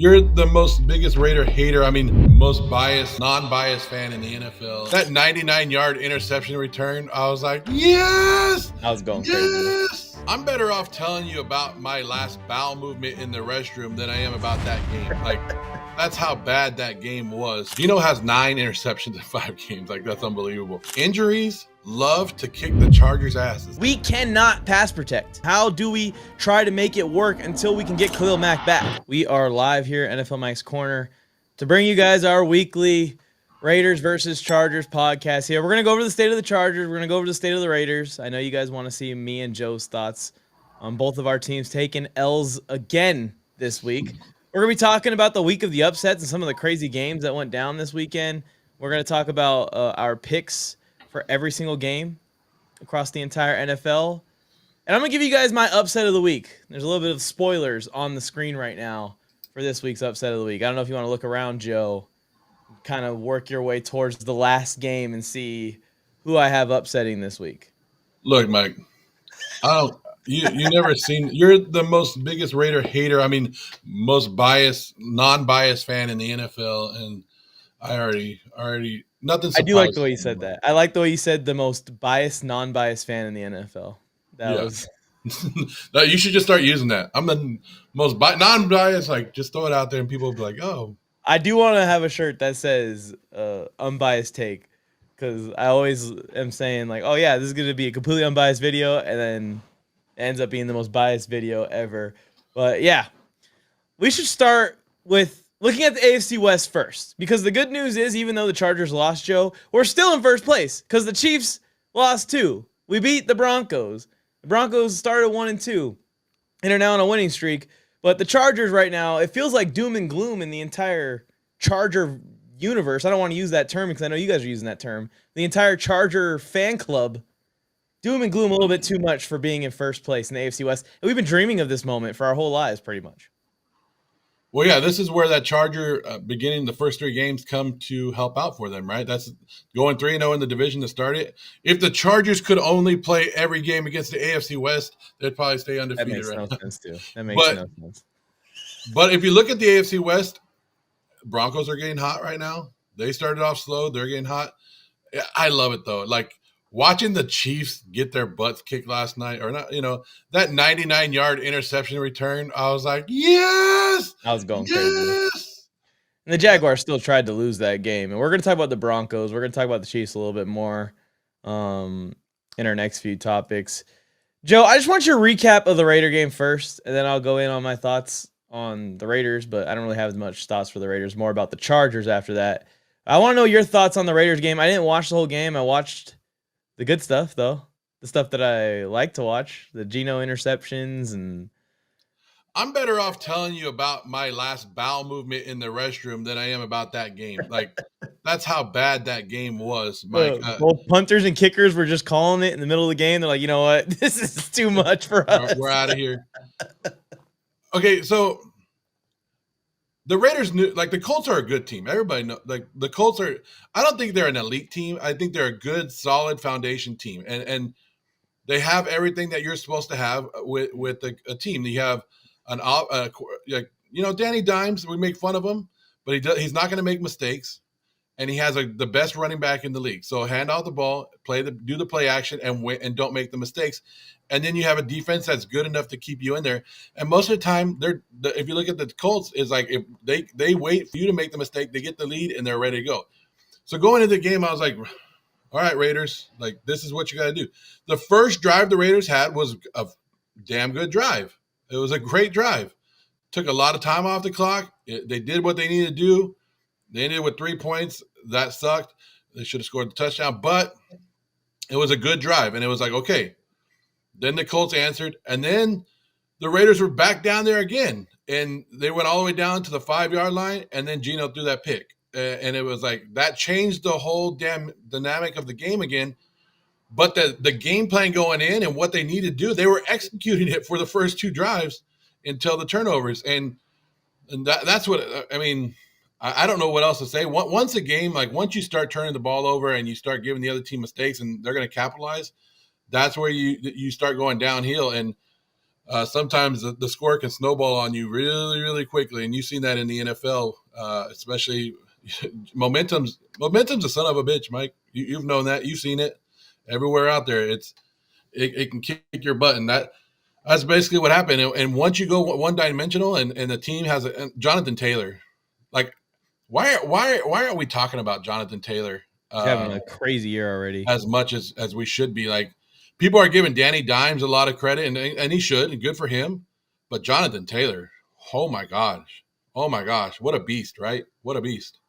You're the most biggest Raider hater. I mean, most biased, non-biased fan in the NFL. That 99-yard interception return, I was like, yes! I was going crazy. Yes! I'm better off telling you about my last bowel movement in the restroom than I am about that game. Like, that's how bad that game was. Gino has 9 interceptions in 5 games. Like, that's unbelievable. Injuries love to kick the Chargers' asses. We cannot pass protect. How do we try to make it work until we can get Khalil Mack back? We are live here at NFL Mike's Corner to bring you guys our weekly Raiders versus Chargers podcast here. We're going to go over the state of the Chargers. We're going to go over the state of the Raiders. I know you guys want to see me and Joe's thoughts on both of our teams taking L's again this week. We're going to be talking about the week of the upsets and some of the crazy games that went down this weekend. We're going to talk about our picks for every single game across the entire NFL. And I'm going to give you guys my upset of the week. There's a little bit of spoilers on the screen right now for this week's upset of the week. I don't know if you want to look around, Joe, kind of work your way towards the last game and see who I have upsetting this week. Look, Mike, you never seen, you're the most biggest Raider hater. I mean, most biased, non-biased fan in the NFL. And I already nothing. I do like the way you said that. I like the way you said the most biased, non-biased fan in the NFL. That was. No, you should just start using that. I'm the most non-biased. Like, just throw it out there, and people will be like, "Oh." I do want to have a shirt that says "unbiased take," because I always am saying like, "Oh yeah, this is going to be a completely unbiased video," and then it ends up being the most biased video ever. But yeah, we should start with looking at the AFC West first, because the good news is, even though the Chargers lost, Joe, we're still in first place because the Chiefs lost 2. We beat the Broncos. The Broncos started 1-2 and are now on a winning streak. But the Chargers right now, it feels like doom and gloom in the entire Charger universe. I don't want to use that term because I know you guys are using that term. The entire Charger fan club, doom and gloom a little bit too much for being in first place in the AFC West. And we've been dreaming of this moment for our whole lives pretty much. Well, yeah, this is where that Charger beginning the first 3 games come to help out for them, right? That's going 3-0 in the division to start it. If the Chargers could only play every game against the AFC West, they'd probably stay undefeated. That makes right no now. sense, too. That makes no sense. But if you look at the AFC West, Broncos are getting hot right now. They started off slow. They're getting hot. I love it, though. Like, watching the Chiefs get their butts kicked last night, or not, that 99-yard interception return, I was like, yes! I was going crazy. And the Jaguars still tried to lose that game. And we're going to talk about the Broncos. We're going to talk about the Chiefs a little bit more in our next few topics. Joe, I just want your recap of the Raider game first, and then I'll go in on my thoughts on the Raiders, but I don't really have as much thoughts for the Raiders, more about the Chargers after that. I want to know your thoughts on the Raiders game. I didn't watch the whole game. I watched the good stuff, though. The stuff that I like to watch. The Geno interceptions. And I'm better off telling you about my last bowel movement in the restroom than I am about that game. Like, that's how bad that game was, Mike. Both punters and kickers were just calling it in the middle of the game. They're like, you know what? This is too much for us. We're out of here. Okay, so the Raiders knew, like, the Colts are a good team. Everybody knows, like, the Colts are, I don't think they're an elite team. I think they're a good, solid foundation team. And they have everything that you're supposed to have with a team. You have Danny Dimes, we make fun of him, but he's not going to make mistakes. And he has the best running back in the league. So hand out the ball, do the play action, and don't make the mistakes. And then you have a defense that's good enough to keep you in there. And most of the time, if you look at the Colts, is like if they wait for you to make the mistake, they get the lead, and they're ready to go. So going into the game, I was like, all right, Raiders, like, this is what you got to do. The first drive the Raiders had was a damn good drive. It was a great drive. Took a lot of time off the clock. They did what they needed to do. They ended with 3 points. That sucked. They should have scored the touchdown, but it was a good drive. And it was like, okay. Then the Colts answered, and then the Raiders were back down there again. And they went all the way down to the 5-yard line, and then Geno threw that pick. And it was like, that changed the whole damn dynamic of the game again. But the game plan going in and what they needed to do, they were executing it for the first 2 drives until the turnovers. And that's what, I mean, I don't know what else to say. Once a game, like, once you start turning the ball over and you start giving the other team mistakes and they're going to capitalize, that's where you start going downhill. And sometimes the score can snowball on you really, really quickly, and you've seen that in the NFL, especially momentum's a son of a bitch, Mike. You've known that, you've seen it everywhere out there. It can kick your butt, and that's basically what happened. And once you go one dimensional, and the team has Jonathan Taylor, like why aren't we talking about Jonathan Taylor? He's having a crazy year already. As much as we should be. Like, people are giving Danny Dimes a lot of credit, and he should, and good for him. But Jonathan Taylor, oh my gosh, what a beast, right? What a beast.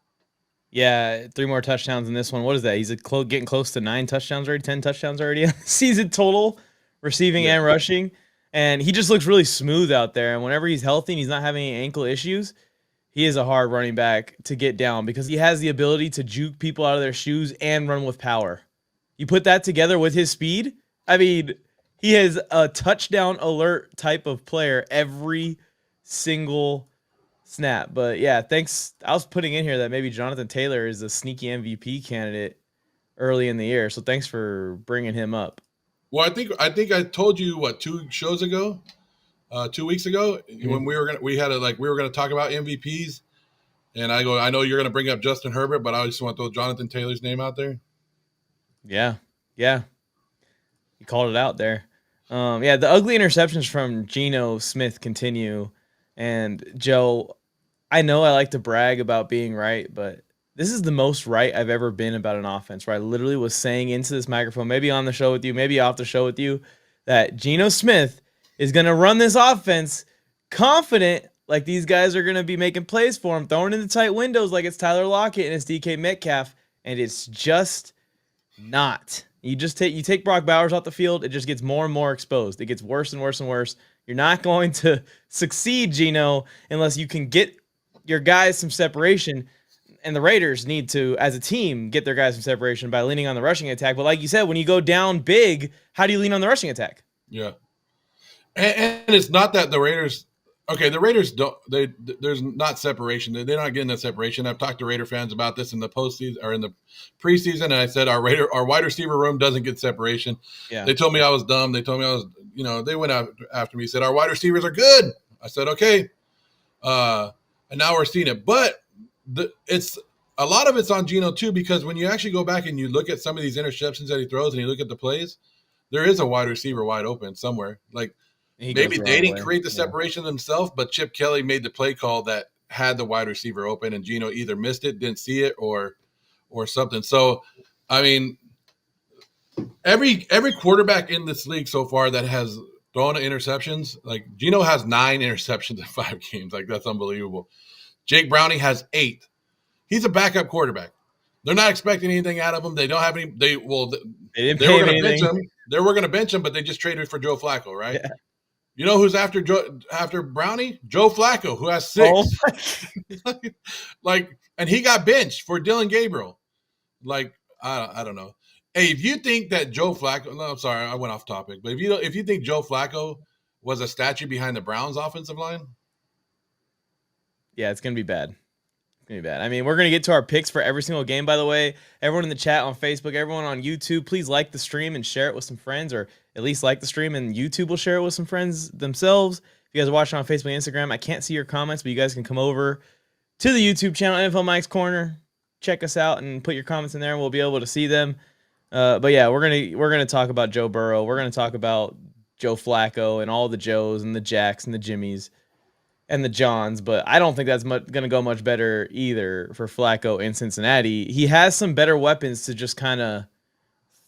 Yeah, 3 more touchdowns in this one. What is that? He's getting close to 9 touchdowns already, 10 touchdowns already season total, receiving and rushing. And he just looks really smooth out there. And whenever he's healthy and he's not having any ankle issues, he is a hard running back to get down because he has the ability to juke people out of their shoes and run with power. You put that together with his speed, I mean, he is a touchdown alert type of player every single snap. But yeah, thanks. I was putting in here that maybe Jonathan Taylor is a sneaky MVP candidate early in the year. So thanks for bringing him up. Well, I think I told you 2 shows ago, 2 weeks ago, when we were gonna talk about MVPs, and I know you're gonna bring up Justin Herbert, but I just want to throw Jonathan Taylor's name out there. Yeah, you called it out there. The ugly interceptions from Geno Smith continue, and Joe, I know I like to brag about being right, but this is the most right I've ever been about an offense, where I literally was saying into this microphone, maybe on the show with you, maybe off the show with you, that Geno Smith is going to run this offense confident, like these guys are going to be making plays for him, throwing in the tight windows like it's Tyler Lockett and it's DK Metcalf, and it's just not. You take Brock Bowers off the field, it just gets more and more exposed. It gets worse and worse and worse. You're not going to succeed, Geno, unless you can get your guys some separation. And the Raiders need to, as a team, get their guys some separation by leaning on the rushing attack. But like you said, when you go down big, how do you lean on the rushing attack? Yeah. And it's not that the Raiders – okay, the Raiders don't – there's not separation. They're not getting that separation. I've talked to Raider fans about this in the postseason or in the preseason, and I said our wide receiver room doesn't get separation. Yeah. They told me I was dumb. They told me I was – they went after me, said our wide receivers are good. I said, okay. And now we're seeing it. But it's a lot of it's on Geno too, because when you actually go back and you look at some of these interceptions that he throws and you look at the plays, there is a wide receiver wide open somewhere. Like, maybe they didn't create the separation themselves, but Chip Kelly made the play call that had the wide receiver open, and Geno either missed it, didn't see it, or something. So, I mean, every quarterback in this league so far that has thrown interceptions, like Geno has 9 interceptions in 5 games. Like, that's unbelievable. Jake Browning has 8. He's a backup quarterback. They're not expecting anything out of him. They don't have any. They were going to bench him. They were going to bench him, but they just traded for Joe Flacco, right? Yeah. You know who's after Brownie? Joe Flacco, who has 6. Oh. And he got benched for Dylan Gabriel. Like, I don't know. Hey, if you think that Joe Flacco, no, I'm sorry, I went off topic. But if you think Joe Flacco was a statue behind the Browns' offensive line, yeah, it's gonna be bad. I mean, we're going to get to our picks for every single game, by the way. Everyone in the chat on Facebook, everyone on YouTube, please like the stream and share it with some friends, or at least like the stream and YouTube will share it with some friends themselves. If you guys are watching on Facebook and Instagram, I can't see your comments, but you guys can come over to the YouTube channel, NFL Mike's Corner, check us out and put your comments in there and we'll be able to see them. But yeah, we're going to talk about Joe Burrow. We're going to talk about Joe Flacco and all the Joes and the Jacks and the Jimmies and the Johns, but I don't think that's going to go much better either for Flacco in Cincinnati. He has some better weapons to just kind of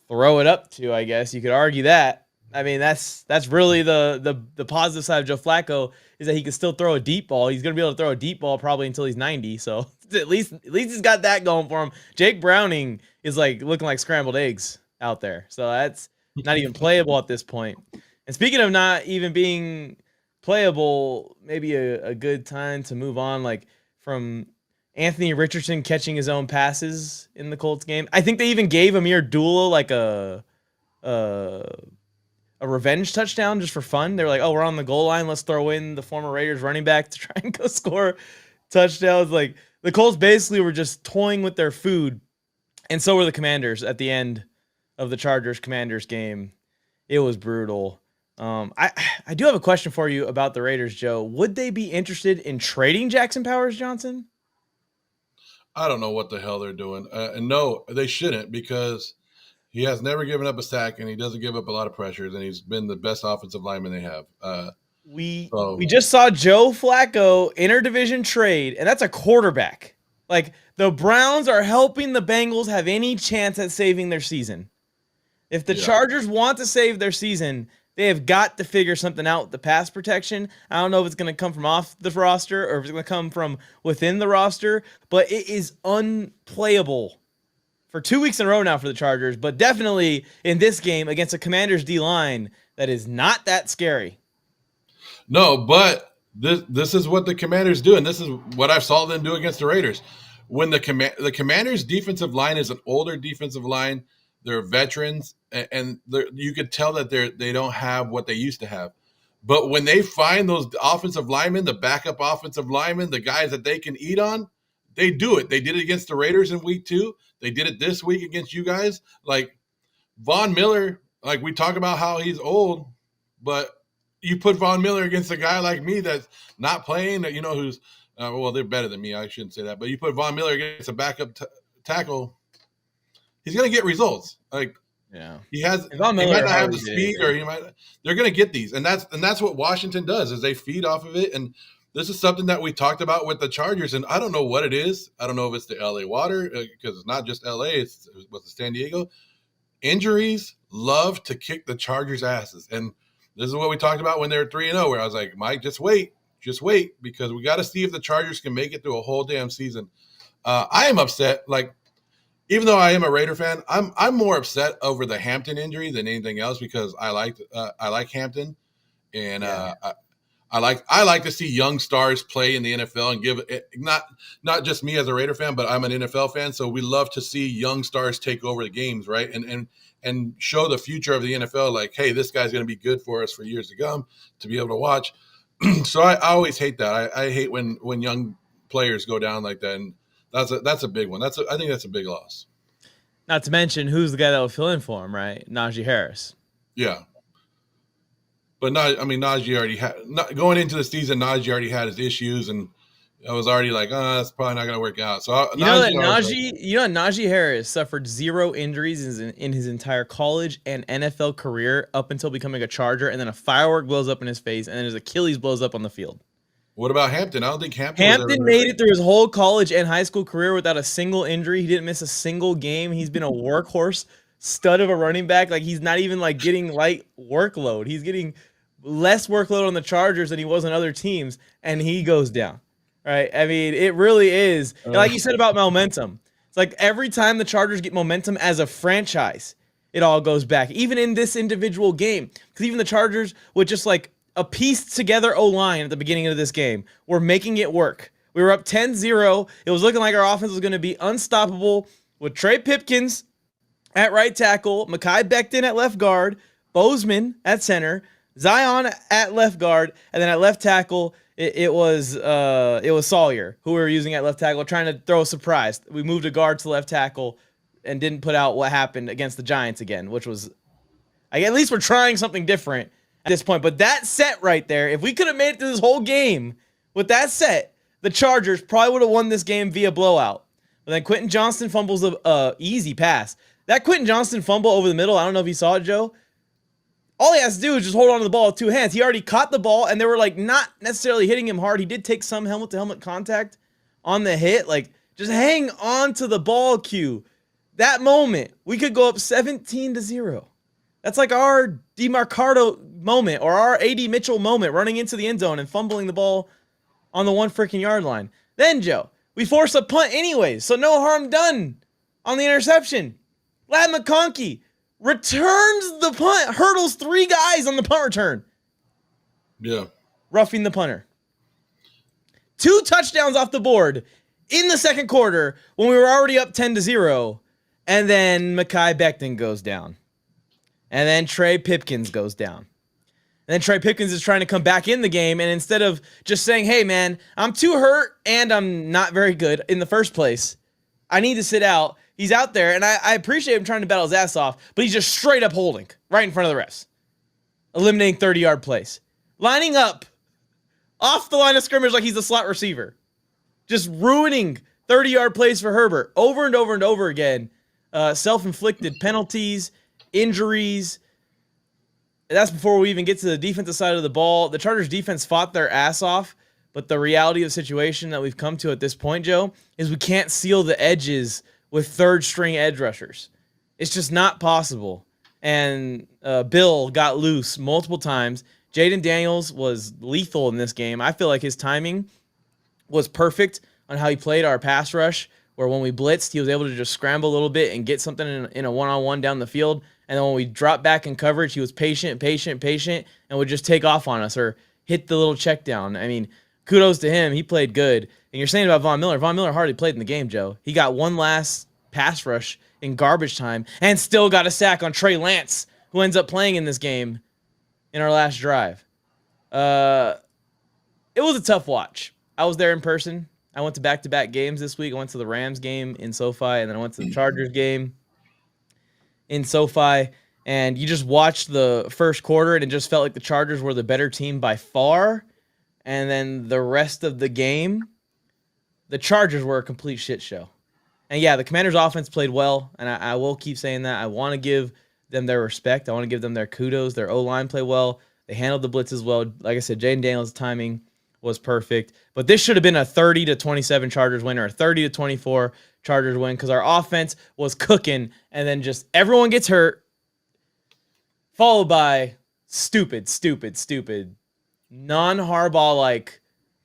throw it up to, I guess. You could argue that. I mean, that's really the positive side of Joe Flacco is that he can still throw a deep ball. He's going to be able to throw a deep ball probably until he's 90, so at least he's got that going for him. Jake Browning is looking like scrambled eggs out there, so that's not even playable at this point. And speaking of not even being playable, maybe a good time to move on, from Anthony Richardson catching his own passes in the Colts game. I think they even gave Amir Abdullah a revenge touchdown just for fun. They were like, oh, we're on the goal line, let's throw in the former Raiders running back to try and go score touchdowns. Like, the Colts basically were just toying with their food, and so were the Commanders at the end of the Chargers-Commanders game. It was brutal. I do have a question for you about the Raiders, Joe. Would they be interested in trading Jackson Powers Johnson? I don't know what the hell they're doing. And no, they shouldn't because he has never given up a sack and he doesn't give up a lot of pressures and he's been the best offensive lineman they have. We just saw Joe Flacco interdivision trade, and that's a quarterback. Like, the Browns are helping the Bengals have any chance at saving their season. If the Chargers want to save their season, they have got to figure something out with the pass protection. I don't know if it's going to come from off the roster or if it's going to come from within the roster, but it is unplayable for 2 weeks in a row now for the Chargers, but definitely in this game against a Commanders D-line that is not that scary. No, but this is what the Commanders do, and this is what I've saw them do against the Raiders. When the Commanders' defensive line is an older defensive line, they're veterans, and you could tell that they don't have what they used to have. But when they find those offensive linemen, the backup offensive linemen, the guys that they can eat on, they do it. They did it against the Raiders in week 2. They did it this week against you guys. Like Von Miller, like we talk about how he's old, but you put Von Miller against a guy like me that's not playing, that who's well, they're better than me. I shouldn't say that, but you put Von Miller against a backup tackle, he's going to get results. Like he might not have the speed, or they're going to get these, and that's what Washington does is they feed off of it. And this is something that we talked about with the Chargers, and I don't know what it is. I don't know if it's the LA water because it's not just LA; it's with the San Diego. Injuries love to kick the Chargers' asses, and this is what we talked about when they were 3-0, where I was like, Mike, just wait, because we got to see if the Chargers can make it through a whole damn season. I am upset. Like, even though I am a Raider fan, I'm more upset over the Hampton injury than anything else because I like Hampton, and I like to see young stars play in the NFL and give it not just me as a Raider fan, but I'm an NFL fan, so we love to see young stars take over the games, right? And show the future of the NFL, like, hey, this guy's going to be good for us for years to come to be able to watch. So I always hate that. I hate when young players go down like that, and that's a big one. I think that's a big loss. Not to mention who's the guy that will fill in for him, right? Najee Harris. Yeah. But Najee already had going into the season. Najee already had his issues, and I was already like, that's probably not going to work out. So Najee Harris suffered 0 injuries in his entire college and NFL career up until becoming a Charger, and then a firework blows up in his face, and then his Achilles blows up on the field. What about Hampton? I don't think Hampton made it through his whole college and high school career without a single injury. He didn't miss a single game. He's been a workhorse, stud of a running back. Like, he's not even like getting light workload. He's getting less workload on the Chargers than he was on other teams, and he goes down. Right? I mean, it really is. Like you said about momentum. It's like every time the Chargers get momentum as a franchise, it all goes back. Even in this individual game. Because even the Chargers with just like a pieced together O-line at the beginning of this game were making it work. We were up 10-0. It was looking like our offense was going to be unstoppable with Trey Pipkins at right tackle, Mekhi Becton at left guard, Bozeman at center, Zion at left guard, and then at left tackle, it was Sawyer, who we were using at left tackle, trying to throw a surprise. We moved a guard to left tackle and didn't put out what happened against the Giants again, which was, at least we're trying something different at this point. But that set right there, if we could have made it through this whole game with that set, the Chargers probably would have won this game via blowout. But then Quentin Johnston fumbles a easy pass. That Quentin Johnston fumble over the middle, I don't know if you saw it, Joe. All he has to do is just hold on to the ball with 2 hands. He already caught the ball, and they were like not necessarily hitting him hard. He did take some helmet-to-helmet contact on the hit. Like, just hang on to the ball, Q. That moment, we could go up 17-0. That's like our DeMarcado moment or our A.D. Mitchell moment, running into the end zone and fumbling the ball on the 1 freaking yard line. Then, Joe, we force a punt anyways, so no harm done on the interception. Ladd McConkey returns the punt, hurdles 3 guys on the punt return. Yeah. Roughing the punter. 2 touchdowns off the board in the second quarter when we were already up 10-0. And then Mekhi Becton goes down. And then Trey Pipkins goes down. And then Trey Pipkins is trying to come back in the game. And instead of just saying, hey, man, I'm too hurt and I'm not very good in the first place, I need to sit out. He's out there, and I appreciate him trying to battle his ass off, but he's just straight up holding right in front of the refs. eliminating 30-yard plays, lining up off the line of scrimmage like he's a slot receiver, just ruining 30-yard plays for Herbert over and over and over again. Self-inflicted penalties, injuries. That's before we even get to the defensive side of the ball. The Chargers defense fought their ass off, but the reality of the situation that we've come to at this point, Joe, is we can't seal the edges with third-string edge rushers. It's just not possible. And Bill got loose multiple times. Jaden Daniels was lethal in this game. I feel like his timing was perfect on how he played our pass rush, where when we blitzed, he was able to just scramble a little bit and get something in a one-on-one down the field. And then when we dropped back in coverage, he was patient, and would just take off on us or hit the little check down. I mean, kudos to him. He played good. And you're saying about Von Miller. Von Miller hardly played in the game, Joe. He got one last pass rush in garbage time and still got a sack on Trey Lance, who ends up playing in this game in our last drive. It was a tough watch. I was there in person. I went to back-to-back games this week. I went to the Rams game in SoFi, and then I went to the Chargers game in SoFi. And you just watched the first quarter, and it just felt like the Chargers were the better team by far. And then the rest of the game, the Chargers were a complete shit show. And yeah, the Commanders' offense played well, and I will keep saying that. I want to give them their respect. I want to give them their kudos. Their O-line played well. They handled the blitzes well. Like I said, Jaden Daniels' timing was perfect. But this should have been a 30-27 Chargers win or a 30-24 Chargers win because our offense was cooking, and then just everyone gets hurt, followed by stupid, non-Harbaugh-like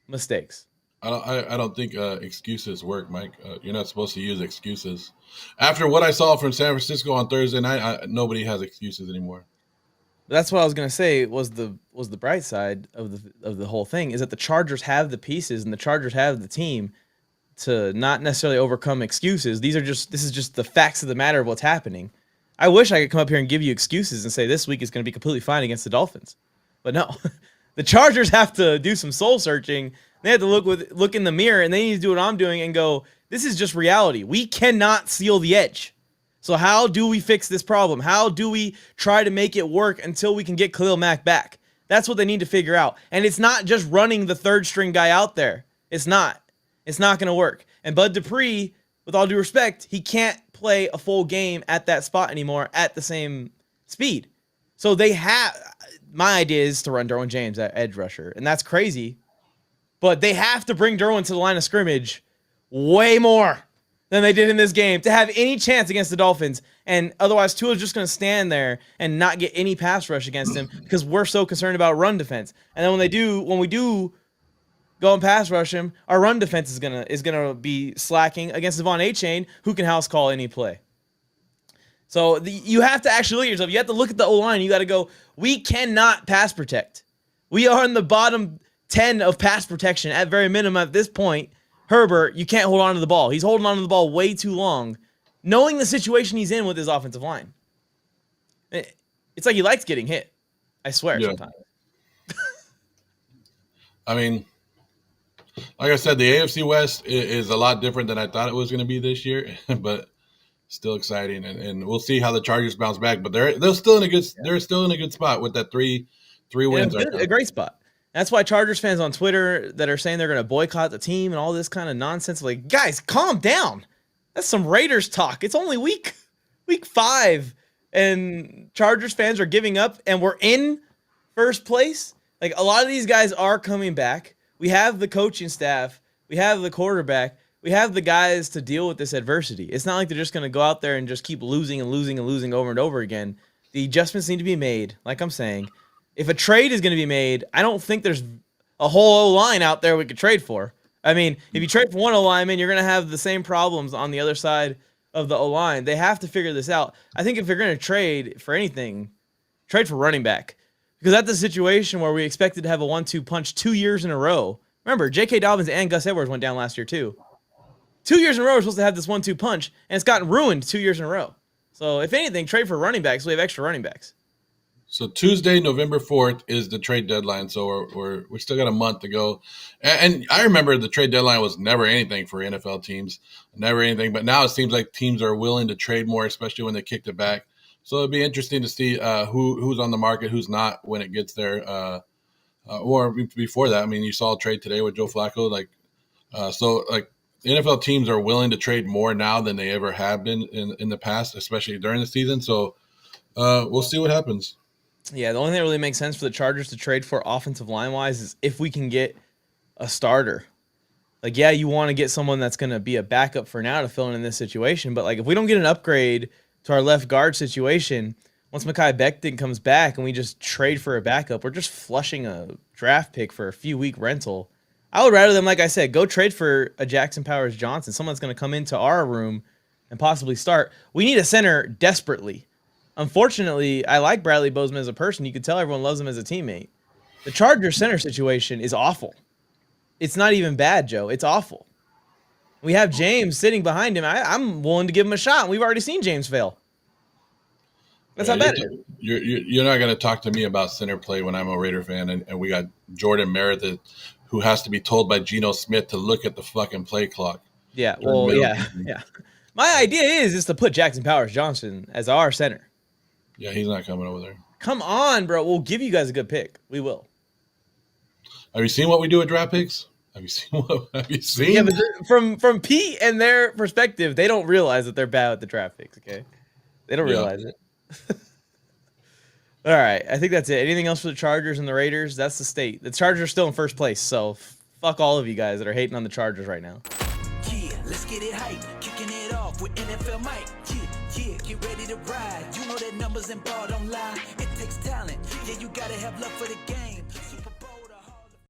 mistakes. I don't think excuses work, Mike. You're not supposed to use excuses. After what I saw from San Francisco on Thursday night, nobody has excuses anymore. That's what I was gonna say was the bright side of the whole thing is that the Chargers have the pieces and the Chargers have the team to not necessarily overcome excuses. This is just the facts of the matter of what's happening. I wish I could come up here and give you excuses and say this week is going to be completely fine against the Dolphins, but no. The Chargers have to do some soul searching. They have to look in the mirror, and they need to do what I'm doing and go, this is just reality. We cannot seal the edge. So how do we fix this problem? How do we try to make it work until we can get Khalil Mack back? That's what they need to figure out. And it's not just running the third-string guy out there. It's not. It's not going to work. And Bud Dupree, with all due respect, he can't play a full game at that spot anymore at the same speed. So they have – my idea is to run Derwin James at edge rusher, and that's crazy. But they have to bring Derwin to the line of scrimmage way more than they did in this game to have any chance against the Dolphins. And otherwise, Tua's just going to stand there and not get any pass rush against him because we're so concerned about run defense. And then when we do go and pass rush him, our run defense is gonna be slacking against Devon Achane, who can house call any play. So you have to actually look at yourself. You have to look at the O-line. You got to go, we cannot pass protect. We are in the bottom 10 of pass protection at very minimum at this point. Herbert, you can't hold on to the ball. He's holding on to the ball way too long, knowing the situation he's in with his offensive line. It's like he likes getting hit. I swear sometimes. I mean, like I said, the AFC West is a lot different than I thought it was going to be this year, but still exciting. And we'll see how the Chargers bounce back. But they're still in a good spot with that three wins. A great spot. That's why Chargers fans on Twitter that are saying they're going to boycott the team and all this kind of nonsense, like, guys, calm down. That's some Raiders talk. It's only week 5, and Chargers fans are giving up, and we're in first place. Like, a lot of these guys are coming back. We have the coaching staff. We have the quarterback. We have the guys to deal with this adversity. It's not like they're just going to go out there and just keep losing over and over again. The adjustments need to be made, like I'm saying. If a trade is going to be made, I don't think there's a whole O-line out there we could trade for. I mean, if you trade for one O-lineman, you're going to have the same problems on the other side of the O-line. They have to figure this out. I think if you're going to trade for anything, trade for running back. Because that's a situation where we expected to have a 1-2 punch 2 years in a row. Remember, J.K. Dobbins and Gus Edwards went down last year too. 2 years in a row, we're supposed to have this 1-2 punch, and it's gotten ruined 2 years in a row. So if anything, trade for running backs. So we have extra running backs. So Tuesday, November 4th is the trade deadline. So we still got a month to go. And I remember the trade deadline was never anything for NFL teams, never anything. But now it seems like teams are willing to trade more, especially when they kicked it back. So it'd be interesting to see who's on the market, who's not when it gets there. Or before that, I mean, you saw a trade today with Joe Flacco. Like the NFL teams are willing to trade more now than they ever have been in the past, especially during the season. So we'll see what happens. Yeah, the only thing that really makes sense for the Chargers to trade for offensive line wise is if we can get a starter. Like, yeah, you want to get someone that's going to be a backup for now to fill in this situation. But, like, if we don't get an upgrade to our left guard situation, once Mekhi Becton comes back and we just trade for a backup, we're just flushing a draft pick for a few-week rental. I would rather than, like I said, go trade for a Jackson Powers Johnson, someone that's going to come into our room and possibly start. We need a center desperately. Unfortunately, I like Bradley Bozeman as a person. You can tell everyone loves him as a teammate. The Chargers center situation is awful. It's not even bad, Joe. It's awful. We have James sitting behind him. I'm willing to give him a shot. We've already seen James fail. That's how bad it is. You're not going to talk to me about center play when I'm a Raider fan, and we got Jordan Merritt who has to be told by Geno Smith to look at the fucking play clock. Yeah, well, yeah. My idea is to put Jackson Powers Johnson as our center. Yeah, he's not coming over there. Come on, bro. We'll give you guys a good pick. We will. Have you seen what we do with draft picks? Have you seen? Yeah, but from Pete and their perspective, they don't realize that they're bad with the draft picks. Okay, they don't realize it. All right, I think that's it. Anything else for the Chargers and the Raiders? That's the state. The Chargers are still in first place, so fuck all of you guys that are hating on the Chargers right now. Yeah, let's get it hype. Kicking it off with NFL Mike. Yeah, get ready to ride. You know that numbers and ball don't lie. It takes talent. Yeah, you gotta have love for the game.